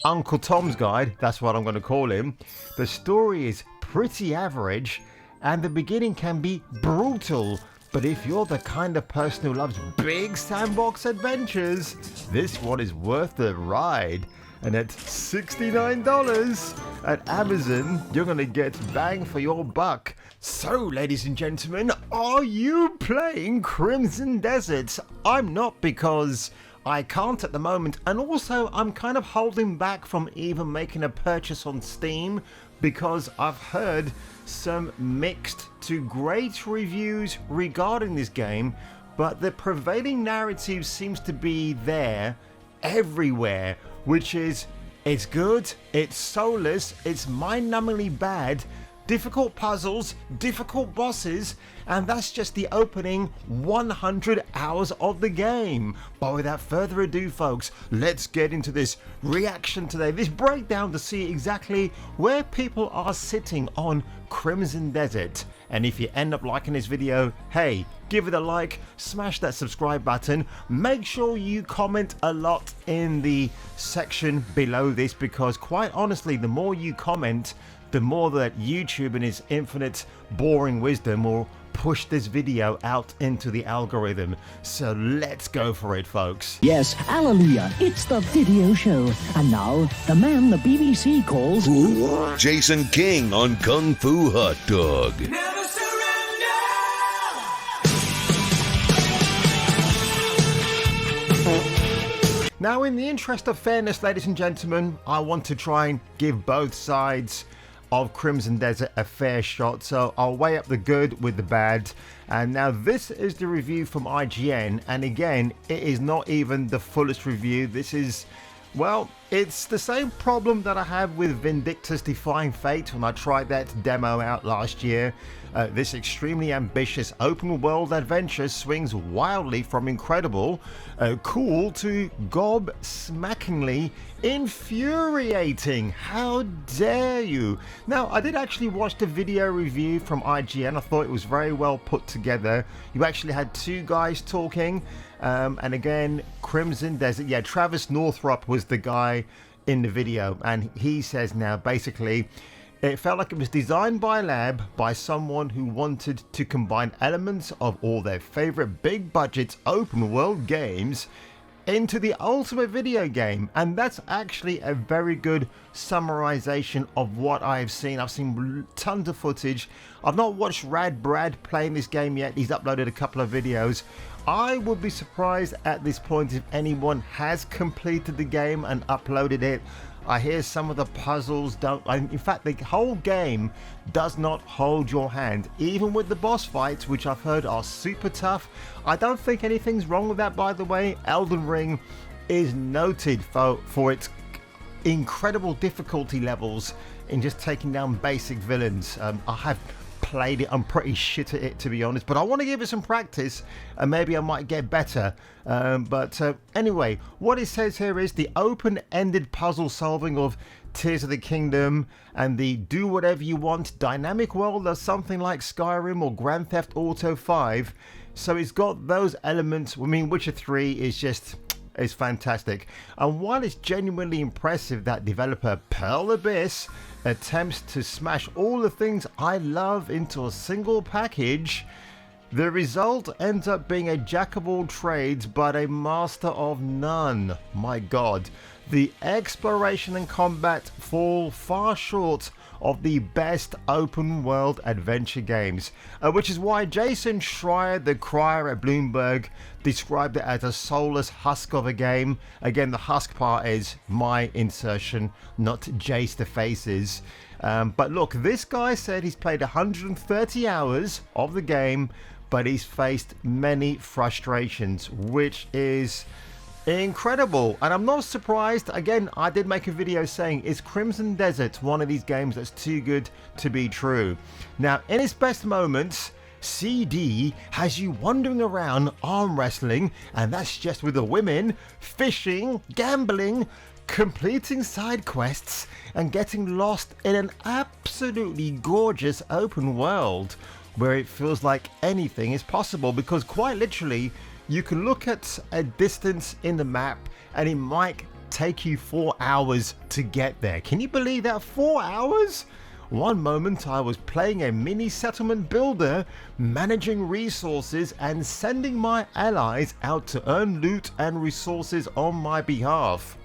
Uncle Tom's Guide, that's what I'm going to call him. The story is pretty average and the beginning can be brutal, but if you're the kind of person who loves big sandbox adventures, this one is worth the ride. And at $69 at Amazon, you're going to get bang for your buck. So, ladies and gentlemen, are you playing Crimson Desert? I'm not, because I can't at the moment, and also I'm kind of holding back from even making a purchase on Steam because I've heard some mixed to great reviews regarding this game, but the prevailing narrative seems to be there everywhere, which is it's good, it's soulless, it's mind-numbingly bad, difficult puzzles, difficult bosses, and that's just the opening 100 hours of the game. But without further ado, folks, let's get into this reaction today, this breakdown to see exactly where people are sitting on Crimson Desert. And if you end up liking this video, hey, give it a like, smash that subscribe button, make sure you comment a lot in the section below this, because quite honestly, the more you comment, the more that YouTube in its infinite boring wisdom will push this video out into the algorithm. So let's go for it, folks. Yes, hallelujah, it's the video show. And now, the man the BBC calls Jason King on Kung Fu Hot Dog. Never surrender! Now, in the interest of fairness, ladies and gentlemen, I want to try and give both sides of Crimson Desert a fair shot, so I'll weigh up the good with the bad. And now this is the review from IGN, and again, it is not even the fullest review. This is, well, it's the same problem that I have with Vindictus Defying Fate when I tried that demo out last year. This extremely ambitious open world adventure swings wildly from incredible, cool to gobsmackingly infuriating. How dare you? Now, I did actually watch the video review from IGN. I thought it was very well put together. You actually had two guys talking, and again, Crimson Desert, yeah, Travis Northrop was the guy in the video, and he says now basically it felt like it was designed by a lab by someone who wanted to combine elements of all their favorite big budget open world games into the ultimate video game. And that's actually a very good summarization of what I've seen. I've seen tons of footage. I've not watched Rad Brad playing this game yet. He's uploaded a couple of videos. I would be surprised at this point if anyone has completed the game and uploaded it. I hear some of the puzzles don't, in fact the whole game does not hold your hand, even with the boss fights, which I've heard are super tough. I don't think anything's wrong with that, by the way. Elden Ring is noted for its incredible difficulty levels in just taking down basic villains. I have played it, I'm pretty shit at it, to be honest, but I want to give it some practice and maybe I might get better. Anyway, what it says here is the open-ended puzzle solving of Tears of the Kingdom and the do whatever you want dynamic world of something like Skyrim or Grand Theft Auto 5. So it's got those elements. I mean, Witcher 3 is fantastic, and while it's genuinely impressive that developer Pearl Abyss attempts to smash all the things I love into a single package, the result ends up being a jack of all trades but a master of none. My god, the exploration and combat fall far short of the best open world adventure games, which is why Jason Schreier, the crier at Bloomberg, described it as a soulless husk of a game. Again, the husk part is my insertion, not Jace the Face's. But look, this guy said he's played 130 hours of the game, but he's faced many frustrations, which is incredible. And I'm not surprised. Again, I did make a video saying, is Crimson Desert one of these games that's too good to be true? Now, in its best moments, CD has you wandering around arm wrestling, and that's just with the women, fishing, gambling, completing side quests, and getting lost in an absolutely gorgeous open world where it feels like anything is possible, because quite literally you can look at a distance in the map and it might take you 4 hours to get there. Can you believe that? 4 hours? One moment I was playing a mini settlement builder, managing resources and sending my allies out to earn loot and resources on my behalf.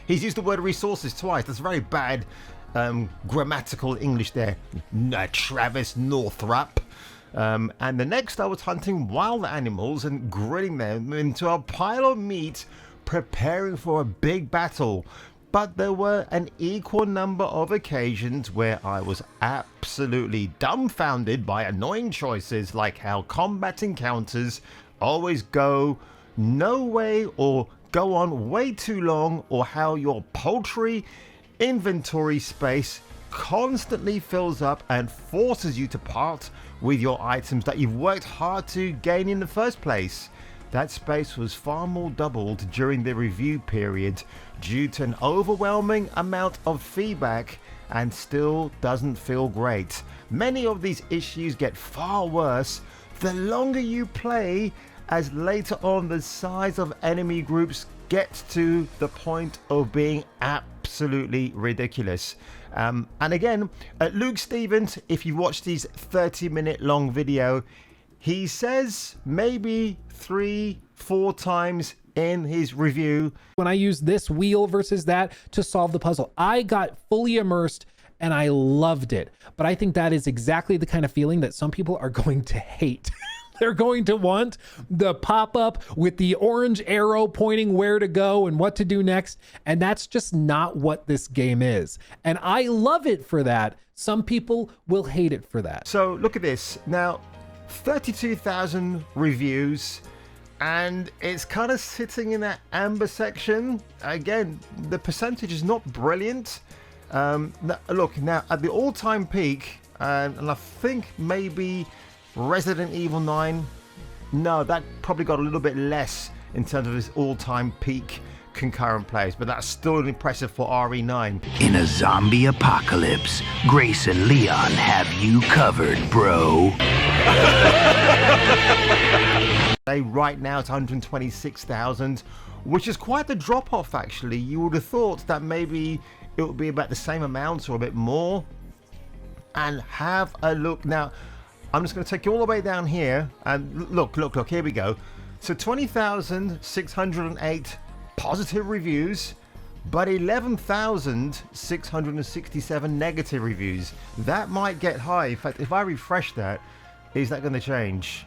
He's used the word resources twice. That's very bad grammatical English there, Travis Northrop. And the next I was hunting wild animals and grilling them into a pile of meat, preparing for a big battle. But there were an equal number of occasions where I was absolutely dumbfounded by annoying choices, like how combat encounters always go no way or go on way too long, or how your poultry inventory space constantly fills up and forces you to part with your items that you've worked hard to gain in the first place. That space was far more doubled during the review period due to an overwhelming amount of feedback, and still doesn't feel great. Many of these issues get far worse the longer you play, as later on the size of enemy groups gets to the point of being absolutely ridiculous. And again, Luke Stevens, if you watch these 30-minute long video, he says maybe 3-4 times in his review, when I used this wheel versus that to solve the puzzle, I got fully immersed and I loved it. But I think that is exactly the kind of feeling that some people are going to hate. They're going to want the pop-up with the orange arrow pointing where to go and what to do next. And that's just not what this game is. And I love it for that. Some people will hate it for that. So look at this. Now, 32,000 reviews, and it's kind of sitting in that amber section. Again, the percentage is not brilliant. Look, now at the all-time peak, and I think maybe Resident Evil 9, no, that probably got a little bit less in terms of its all-time peak concurrent plays, but that's still impressive for RE9. In a zombie apocalypse, Grace and Leon have you covered, bro. Right now it's 126,000, which is quite the drop-off actually. You would have thought that maybe it would be about the same amount or a bit more. And have a look. Now, I'm just going to take you all the way down here, and look, here we go. So 20,608 positive reviews, but 11,667 negative reviews. That might get high. In fact, if I refresh that, is that going to change?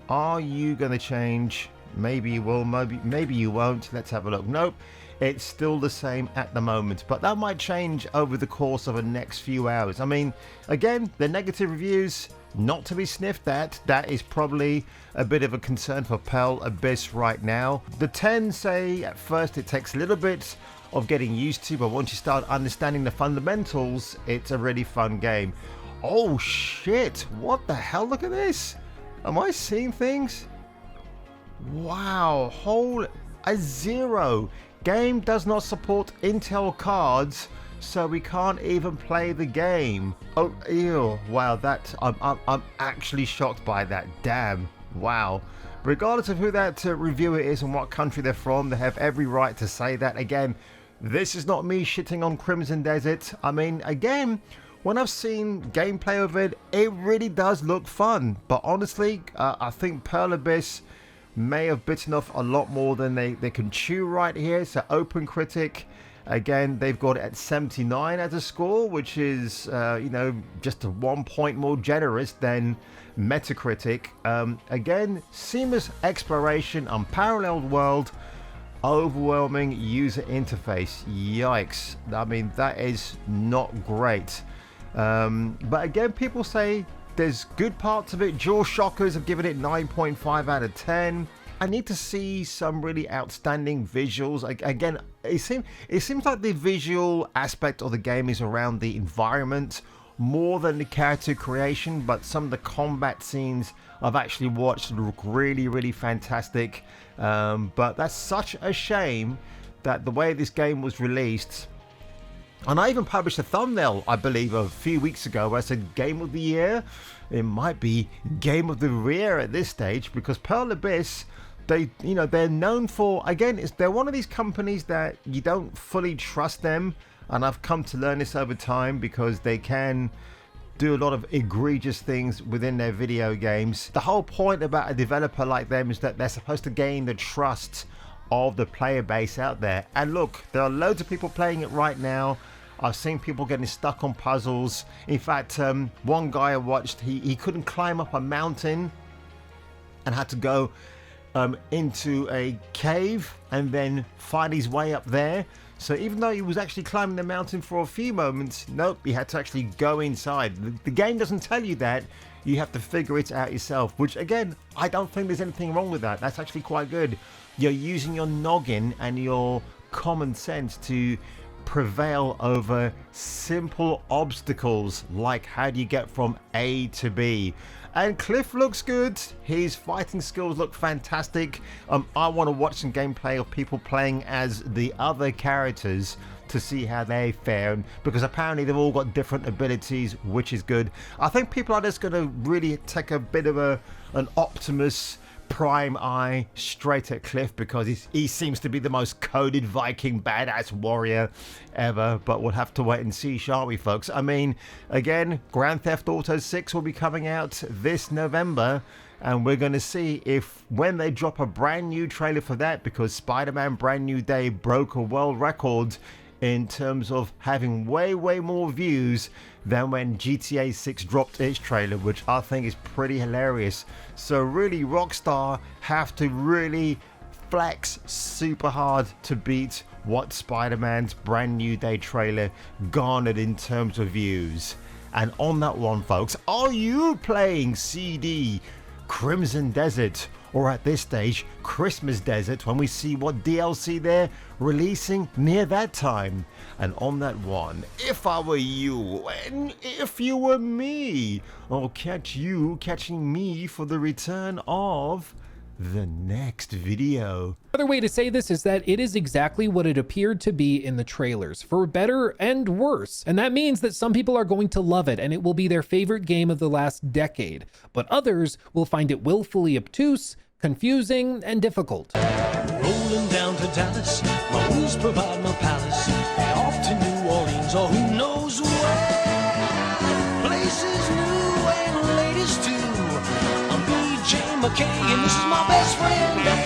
Are you going to change? Maybe you will, maybe you won't. Let's have a look. Nope, it's still the same at the moment, but that might change over the course of the next few hours. I mean, again, the negative reviews, not to be sniffed at. That is probably a bit of a concern for Pearl Abyss right now. The 10 say at first it takes a little bit of getting used to, but once you start understanding the fundamentals, it's a really fun game. Oh shit, what the hell? Look at this. Am I seeing things? Wow, a 0. Game does not support Intel cards, so we can't even play the game. Oh, ew. Wow, that I'm actually shocked by that. Damn. Wow. Regardless of who that reviewer is and what country they're from, they have every right to say that. Again, this is not me shitting on Crimson Desert. I mean, again, when I've seen gameplay of it, it really does look fun. But honestly, I think Pearl Abyss may have bitten off a lot more than they can chew right here. So Open Critic, again, they've got it at 79 as a score, which is, you know, just 1 point more generous than Metacritic. Again, seamless exploration, unparalleled world, overwhelming user interface. Yikes. I mean, that is not great. But again, people say there's good parts of it. Jaw Shockers have given it 9.5 out of 10. I need to see some really outstanding visuals. Again, it seems like the visual aspect of the game is around the environment more than the character creation, but some of the combat scenes I've actually watched look really, really fantastic. But that's such a shame that the way this game was released, and I even published a thumbnail, I believe, a few weeks ago where I said Game of the Year. It might be Game of the Year at this stage, because Pearl Abyss they're known for, again, they're one of these companies that you don't fully trust them, and I've come to learn this over time because they can do a lot of egregious things within their video games. The whole point about a developer like them is that they're supposed to gain the trust of the player base out there. And look, there are loads of people playing it right now. I've seen people getting stuck on puzzles. In fact, one guy I watched, he couldn't climb up a mountain and had to go into a cave and then find his way up there. So even though he was actually climbing the mountain for a few moments, nope, he had to actually go inside. The game doesn't tell you that. You have to figure it out yourself, which again, I don't think there's anything wrong with that. That's actually quite good. You're using your noggin and your common sense to prevail over simple obstacles, like how do you get from A to B. And Cliff looks good. His fighting skills look fantastic. I want to watch some gameplay of people playing as the other characters to see how they fare, because apparently they've all got different abilities, which is good. I think people are just going to really take a bit of an Optimus Prime eye straight at Cliff, because he seems to be the most coded Viking badass warrior ever. But we'll have to wait and see, shan't we, folks? I mean, again, Grand Theft Auto 6 will be coming out this November, and we're going to see if when they drop a brand new trailer for that, because Spider-Man Brand New Day broke a world record in terms of having way more views than when GTA 6 dropped its trailer, which I think is pretty hilarious. So really, Rockstar have to really flex super hard to beat what Spider-Man's Brand New Day trailer garnered in terms of views. And on that one, folks, are you playing CD Crimson Desert, or at this stage Christmas Desert, when we see what DLC they're releasing near that time? And on that one, if I were you and if you were me, I'll catch you catching me for the return of the next video. Another way to say this is that it is exactly what it appeared to be in the trailers, for better and worse. And that means that some people are going to love it and it will be their favorite game of the last decade, but others will find it willfully obtuse, confusing, and difficult. Rolling down to Dallas, my wheels provide my palace. Off to New Orleans or who knows where. Places new and ladies too. I'm BJ McKay and this is my best friend.